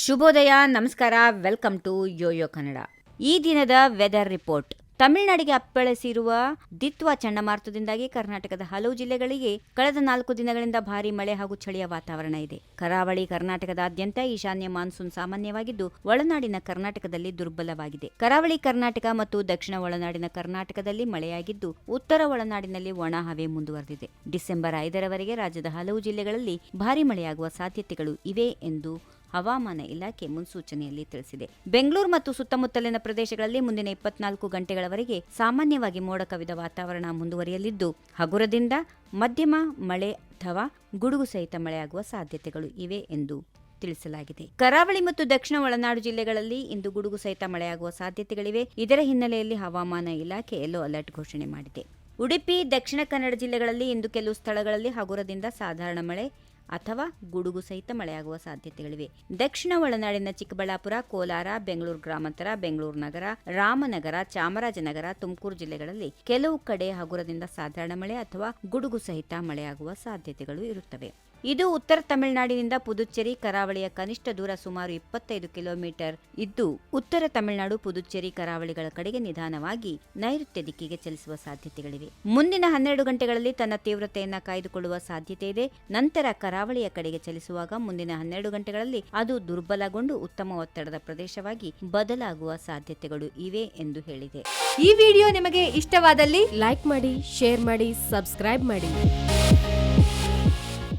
ಶುಭೋದಯ, ನಮಸ್ಕಾರ, welcome to Yoyo Kannada. ಈ ದಿನದ ವೆದರ್ ರಿಪೋರ್ಟ್. ತಮಿಳುನಾಡಿಗೆ ಅಪ್ಪಳಿಸಿರುವ ದಿತ್ವಾ ಚಂಡಮಾರುತದಿಂದಾಗಿ ಕರ್ನಾಟಕದ ಹಲವು ಜಿಲ್ಲೆಗಳಿಗೆ ಕಳೆದ 4 ದಿನಗಳಿಂದ ಭಾರೀ ಮಳೆ ಹಾಗೂ ಚಳಿಯ ವಾತಾವರಣ ಇದೆ. ಕರಾವಳಿ ಕರ್ನಾಟಕದಾದ್ಯಂತ ಈಶಾನ್ಯ ಮಾನ್ಸೂನ್ ಸಾಮಾನ್ಯವಾಗಿದ್ದು, ಒಳನಾಡಿನ ಕರ್ನಾಟಕದಲ್ಲಿ ದುರ್ಬಲವಾಗಿದೆ. ಕರಾವಳಿ ಕರ್ನಾಟಕ ಮತ್ತು ದಕ್ಷಿಣ ಒಳನಾಡಿನ ಕರ್ನಾಟಕದಲ್ಲಿ ಮಳೆಯಾಗಿದ್ದು, ಉತ್ತರ ಒಳನಾಡಿನಲ್ಲಿ ಒಣ ಹವೆ ಮುಂದುವರೆದಿದೆ. ಡಿಸೆಂಬರ್ 5ರವರೆಗೆ ರಾಜ್ಯದ ಹಲವು ಜಿಲ್ಲೆಗಳಲ್ಲಿ ಭಾರೀ ಮಳೆಯಾಗುವ ಸಾಧ್ಯತೆಗಳು ಇವೆ ಎಂದು ಹವಾಮಾನ ಇಲಾಖೆ ಮುನ್ಸೂಚನೆಯಲ್ಲಿ ತಿಳಿಸಿದೆ. ಬೆಂಗಳೂರು ಮತ್ತು ಸುತ್ತಮುತ್ತಲಿನ ಪ್ರದೇಶಗಳಲ್ಲಿ ಮುಂದಿನ 24 ಗಂಟೆಗಳವರೆಗೆ ಸಾಮಾನ್ಯವಾಗಿ ಮೋಡ ಕವಿದ ವಾತಾವರಣ ಮುಂದುವರಿಯಲಿದ್ದು, ಹಗುರದಿಂದ ಮಧ್ಯಮ ಮಳೆ ಅಥವಾ ಗುಡುಗು ಸಹಿತ ಮಳೆಯಾಗುವ ಸಾಧ್ಯತೆಗಳು ಇವೆ ಎಂದು ತಿಳಿಸಲಾಗಿದೆ. ಕರಾವಳಿ ಮತ್ತು ದಕ್ಷಿಣ ಒಳನಾಡು ಜಿಲ್ಲೆಗಳಲ್ಲಿ ಇಂದು ಗುಡುಗು ಸಹಿತ ಮಳೆಯಾಗುವ ಸಾಧ್ಯತೆಗಳಿವೆ. ಇದರ ಹಿನ್ನೆಲೆಯಲ್ಲಿ ಹವಾಮಾನ ಇಲಾಖೆ ಯೆಲ್ಲೋ ಅಲರ್ಟ್ ಘೋಷಣೆ ಮಾಡಿದೆ. ಉಡುಪಿ, ದಕ್ಷಿಣ ಕನ್ನಡ ಜಿಲ್ಲೆಗಳಲ್ಲಿ ಇಂದು ಕೆಲವು ಸ್ಥಳಗಳಲ್ಲಿ ಹಗುರದಿಂದ ಸಾಧಾರಣ ಮಳೆ ಅಥವಾ ಗುಡುಗು ಸಹಿತ ಮಳೆಯಾಗುವ ಸಾಧ್ಯತೆಗಳಿವೆ. ದಕ್ಷಿಣ ಒಳನಾಡಿನ ಚಿಕ್ಕಬಳ್ಳಾಪುರ, ಕೋಲಾರ, ಬೆಂಗಳೂರು ಗ್ರಾಮಾಂತರ, ಬೆಂಗಳೂರು ನಗರ, ರಾಮನಗರ, ಚಾಮರಾಜನಗರ, ತುಮಕೂರು ಜಿಲ್ಲೆಗಳಲ್ಲಿ ಕೆಲವು ಕಡೆ ಹಗುರದಿಂದ ಸಾಧಾರಣ ಮಳೆ ಅಥವಾ ಗುಡುಗು ಸಹಿತ ಮಳೆಯಾಗುವ ಸಾಧ್ಯತೆಗಳು ಇರುತ್ತವೆ. ಇದು ಉತ್ತರ ತಮಿಳುನಾಡಿನಿಂದ ಪುದುಚೇರಿ ಕರಾವಳಿಯ ಕನಿಷ್ಠ ದೂರ ಸುಮಾರು 25 ಕಿಲೋಮೀಟರ್ ಇದ್ದು, ಉತ್ತರ ತಮಿಳುನಾಡು, ಪುದುಚೇರಿ ಕರಾವಳಿಗಳ ಕಡೆಗೆ ನಿಧಾನವಾಗಿ ನೈಋತ್ಯ ದಿಕ್ಕಿಗೆ ಚಲಿಸುವ ಸಾಧ್ಯತೆಗಳಿವೆ. ಮುಂದಿನ 12 ಗಂಟೆಗಳಲ್ಲಿ ತನ್ನ ತೀವ್ರತೆಯನ್ನು ಕಾಯ್ದುಕೊಳ್ಳುವ ಸಾಧ್ಯತೆ ಇದೆ. ನಂತರ ಕರಾವಳಿಯ ಕಡೆಗೆ ಚಲಿಸುವಾಗ ಮುಂದಿನ 12 ಗಂಟೆಗಳಲ್ಲಿ ಅದು ದುರ್ಬಲಗೊಂಡು ಉತ್ತಮ ಒತ್ತಡದ ಪ್ರದೇಶವಾಗಿ ಬದಲಾಗುವ ಸಾಧ್ಯತೆಗಳು ಇವೆ ಎಂದು ಹೇಳಿದೆ. ಈ ವಿಡಿಯೋ ನಿಮಗೆ ಇಷ್ಟವಾದಲ್ಲಿ ಲೈಕ್ ಮಾಡಿ, ಶೇರ್ ಮಾಡಿ, ಸಬ್ಸ್ಕ್ರೈಬ್ ಮಾಡಿ.